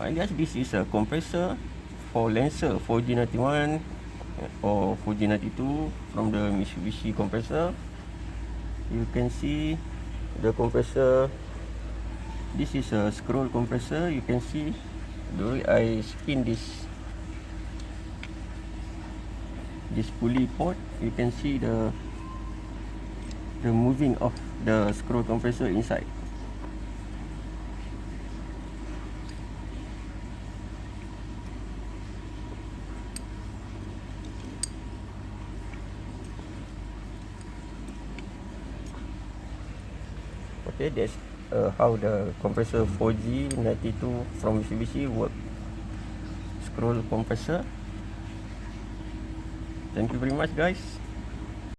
I guess this is a compressor for Lancer 4G91 or 4G92 from the Mitsubishi compressor. You can see the compressor. This is a scroll compressor. You can see the way I spin this pulley port, you can see the moving of the scroll compressor inside. Okay, that's how the compressor 4G92 from Mitsubishi work. Scroll compressor. Thank you very much, guys.